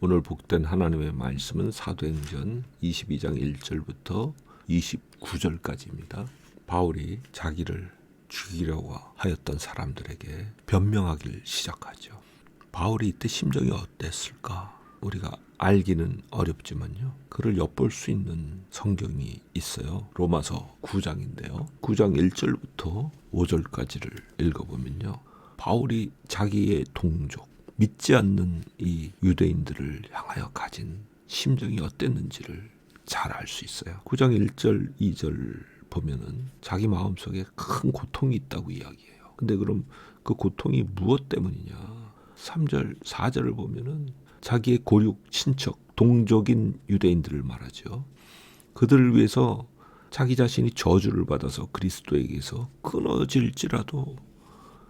오늘 복된 하나님의 말씀은 사도행전 22장 1절부터 29절까지입니다. 바울이 자기를 죽이려고 하였던 사람들에게 변명하기를 시작하죠. 바울이 이때 심정이 어땠을까? 우리가 알기는 어렵지만요. 그를 엿볼 수 있는 성경이 있어요. 로마서 9장인데요. 9장 1절부터 5절까지를 읽어보면요. 바울이 자기의 동족, 믿지 않는 이 유대인들을 향하여 가진 심정이 어땠는지를 잘 알 수 있어요. 9장 1절, 2절 보면은 자기 마음속에 큰 고통이 있다고 이야기해요. 근데 그럼 그 고통이 무엇 때문이냐? 3절, 4절을 보면은 자기의 고륙, 친척, 동족인 유대인들을 말하죠. 그들을 위해서 자기 자신이 저주를 받아서 그리스도에게서 끊어질지라도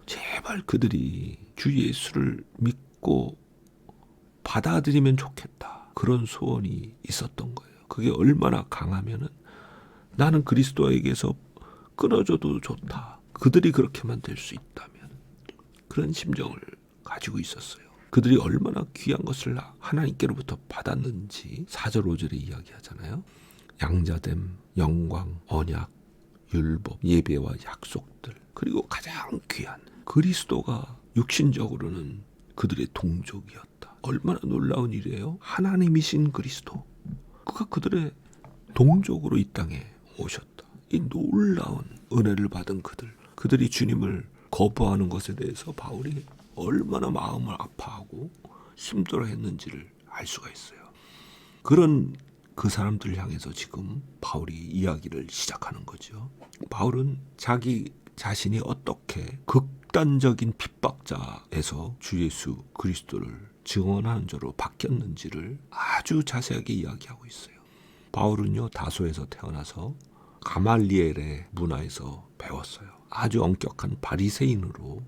제발 그들이 주 예수를 믿고 받아들이면 좋겠다. 그런 소원이 있었던 거예요. 그게 얼마나 강하면은 나는 그리스도에게서 끊어져도 좋다. 그들이 그렇게만 될 수 있다면. 그런 심정을 가지고 있었어요. 그들이 얼마나 귀한 것을 하나님께로부터 받았는지 4절 5절에 이야기하잖아요. 양자됨, 영광, 언약, 율법, 예배와 약속들, 그리고 가장 귀한 그리스도가 육신적으로는 그들의 동족이었다. 얼마나 놀라운 일이에요. 하나님이신 그리스도, 그가 그들의 동족으로 이 땅에 오셨다. 이 놀라운 은혜를 받은 그들이 주님을 거부하는 것에 대해서 바울이 얼마나 마음을 아파하고 힘들어했는지를 알 수가 있어요. 그런 그 사람들을 향해서 지금 바울이 이야기를 시작하는 거죠. 바울은 자기 자신이 어떻게 극단적인 핍박자에서 주 예수 그리스도를 증언하는 자로 바뀌었는지를 아주 자세하게 이야기하고 있어요. 바울은요, 다소에서 태어나서 가말리엘의 문화에서 배웠어요. 아주 엄격한 바리새인으로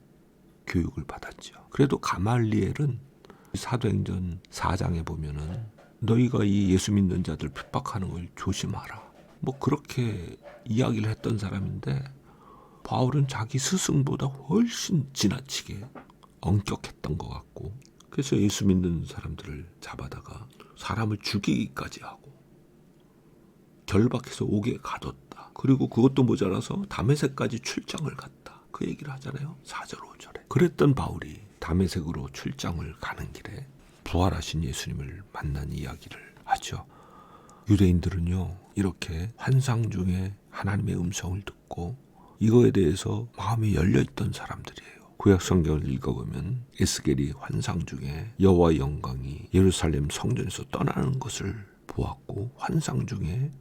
교육을 받았죠. 그래도 가말리엘은 사도행전 4장에 보면은 너희가 이 예수 믿는 자들 핍박하는 걸 조심하라. 뭐 그렇게 이야기를 했던 사람인데 바울은 자기 스승보다 훨씬 지나치게 엄격했던 것 같고, 그래서 예수 믿는 사람들을 잡아다가 사람을 죽이기까지 하고 결박해서 옥에 가뒀다. 그리고 그것도 모자라서 다메섹까지 출장을 갔다. 그 얘기를 하잖아요. 4절 5절에. 그랬던 바울이 다메섹으로 출장을 가는 길에 부활하신 예수님을 만난 이야기를 하죠. 유대인들은요, 이렇게 환상 중에 하나님의 음성을 듣고 이거에 대해서 마음이 열려있던 사람들이에요. 구약 성경을 읽어보면 에스겔이 환상 중에 여호와의 영광이 예루살렘 성전에서 떠나는 것을 보았고, 환상 중에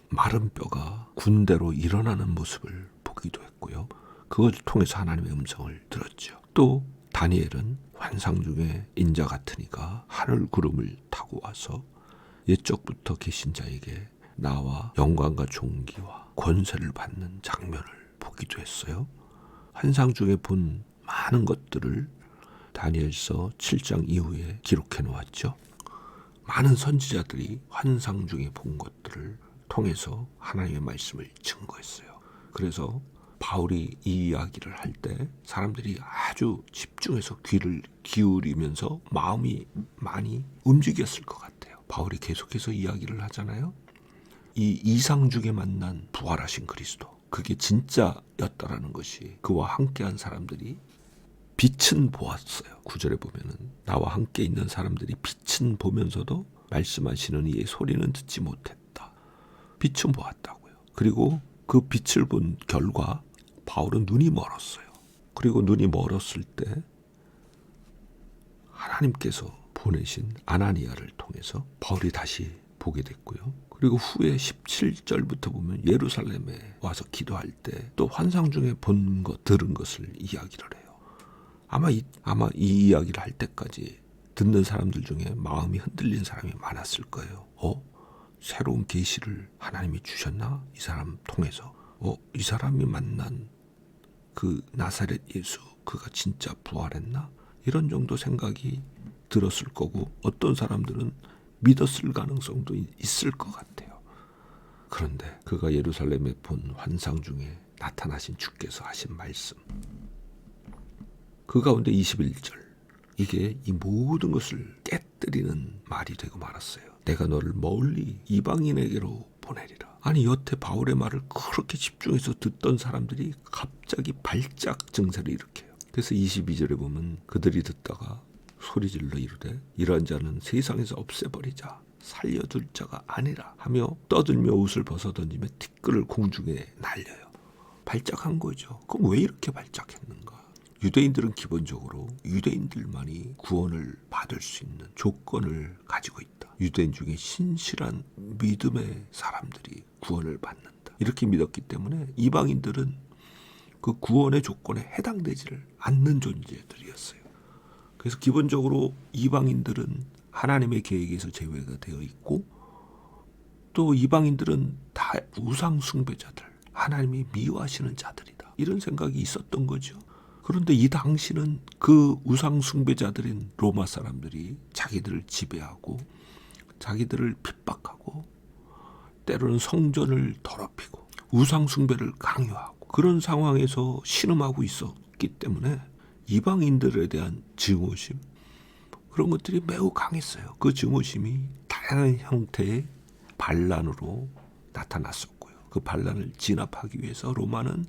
마른 뼈가 군대로 일어나는 모습을 보기도 했고요. 그것을 통해서 하나님의 음성을 들었죠. 또 다니엘은 환상 중에 인자 같은 이가 하늘 구름을 타고 와서 옛적부터 계신 자에게 나와 영광과 존귀와 권세를 받는 장면을 보기도 했어요. 환상 중에 본 많은 것들을 다니엘서 7장 이후에 기록해 놓았죠. 많은 선지자들이 환상 중에 본 것들을 통해서 하나님의 말씀을 증거했어요. 그래서 바울이 이 이야기를 할 때 사람들이 아주 집중해서 귀를 기울이면서 마음이 많이 움직였을 것 같아요. 바울이 계속해서 이야기를 하잖아요. 이 이상 중에 만난 부활하신 그리스도, 그게 진짜였다라는 것이 그와 함께한 사람들이 빛은 보았어요. 9절에 보면은 나와 함께 있는 사람들이 빛은 보면서도 말씀하시는 이의 소리는 듣지 못했다. 빛은 보았다고요. 그리고 그 빛을 본 결과 바울은 눈이 멀었어요. 그리고 눈이 멀었을 때 하나님께서 보내신 아나니아를 통해서 바울이 다시 보게 됐고요. 그리고 후에 17절부터 보면 예루살렘에 와서 기도할 때 또 환상 중에 본 것, 들은 것을 이야기를 해요. 아마 이 이야기를 할 때까지 듣는 사람들 중에 마음이 흔들린 사람이 많았을 거예요. 새로운 계시를 하나님이 주셨나? 이 사람 통해서. 이 사람이 만난 그 나사렛 예수, 그가 진짜 부활했나? 이런 정도 생각이 들었을 거고, 어떤 사람들은 믿었을 가능성도 있을 것 같아요. 그런데 그가 예루살렘에 본 환상 중에 나타나신 주께서 하신 말씀, 그 가운데 21절 이게 이 모든 것을 깨뜨리는 말이 되고 말았어요. 내가 너를 멀리 이방인에게로 보내리라. 아니 여태 바울의 말을 그렇게 집중해서 듣던 사람들이 갑자기 발작 증세를 일으켜요. 그래서 22절에 보면 그들이 듣다가 소리질러 이르되 이러한 자는 세상에서 없애버리자, 살려둘 자가 아니라 하며 떠들며 옷을 벗어던지며 티끌을 공중에 날려요. 발작한 거죠. 그럼 왜 이렇게 발작했는가? 유대인들은 기본적으로 유대인들만이 구원을 받을 수 있는 조건을 가지고 있다. 유대인 중에 신실한 믿음의 사람들이 구원을 받는다. 이렇게 믿었기 때문에 이방인들은 그 구원의 조건에 해당되지를 않는 존재들이었어요. 그래서 기본적으로 이방인들은 하나님의 계획에서 제외가 되어 있고, 또 이방인들은 다 우상 숭배자들, 하나님이 미워하시는 자들이다, 이런 생각이 있었던 거죠. 그런데 이 당시는 그 우상 숭배자들인 로마 사람들이 자기들을 지배하고 자기들을 핍박하고 때로는 성전을 더럽히고 우상 숭배를 강요하고 그런 상황에서 신음하고 있었기 때문에 이방인들에 대한 증오심, 그런 것들이 매우 강했어요. 그 증오심이 다양한 형태의 반란으로 나타났었고요. 그 반란을 진압하기 위해서 로마는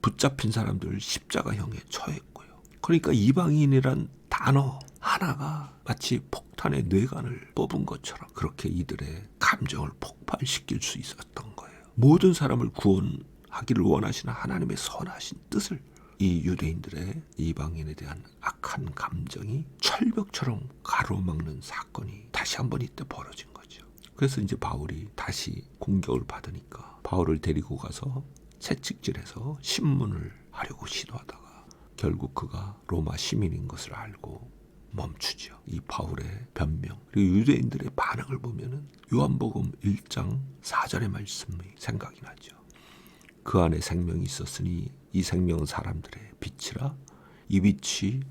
붙잡힌 사람들을 십자가형에 처했고요. 그러니까 이방인이란 단어 하나가 마치 폭탄의 뇌관을 뽑은 것처럼 그렇게 이들의 감정을 폭발시킬 수 있었던 거예요. 모든 사람을 구원하기를 원하시는 하나님의 선하신 뜻을 이 유대인들의 이방인에 대한 악한 감정이 철벽처럼 가로막는 사건이 다시 한번 이때 벌어진 거죠. 그래서 이제 바울이 다시 공격을 받으니까 바울을 데리고 가서 채찍질해서 신문을 하려고 시도하다가 결국 그가 로마 시민인 것을 알고 멈추죠. 이 바울의 변명, 그리고 유대인들의 반응을 보면은 요한복음 1장 4절의 말씀이 생각이 나죠. 그 안에 생명이 있었으니 이 생명은 사람들의 빛이라. 이 빛이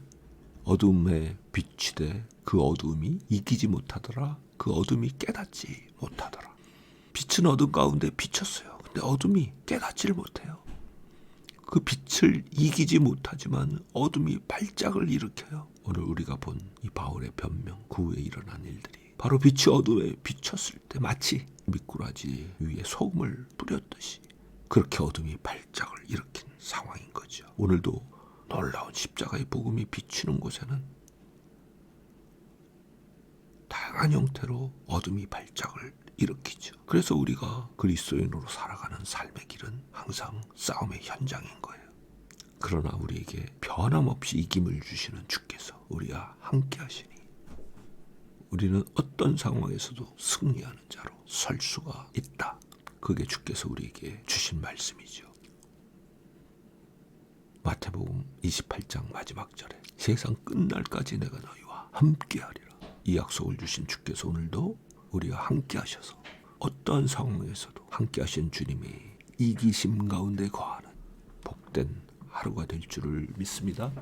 어둠에 비추되 그 어둠이 이기지 못하더라. 그 어둠이 깨닫지 못하더라. 빛은 어둠 가운데 비쳤어요. 근데 어둠이 깨닫지를 못해요. 그 빛을 이기지 못하지만 어둠이 발작을 일으켜요. 오늘 우리가 본 이 바울의 변명, 그 후에 일어난 일들이 바로 빛이 어둠에 비쳤을 때 마치 미꾸라지 위에 소금을 뿌렸듯이 그렇게 어둠이 발작을 일으킨 상황인 거죠. 오늘도 놀라운 십자가의 복음이 비치는 곳에는 다양한 형태로 어둠이 발작을 일으키죠. 그래서 우리가 그리스도인으로 살아가는 삶의 길은 항상 싸움의 현장인 거예요. 그러나 우리에게 변함없이 이김을 주시는 주께서 우리와 함께 하시니 우리는 어떤 상황에서도 승리하는 자로 설 수가 있다. 그게 주께서 우리에게 주신 말씀이죠. 마태복음 28장 마지막 절에 세상 끝날까지 내가 너희와 함께하리라. 이 약속을 주신 주께서 오늘도 우리와 함께 하셔서 어떠한 상황에서도 함께 하신 주님이 이기심 가운데 거하는 복된 하루가 될 줄을 믿습니다.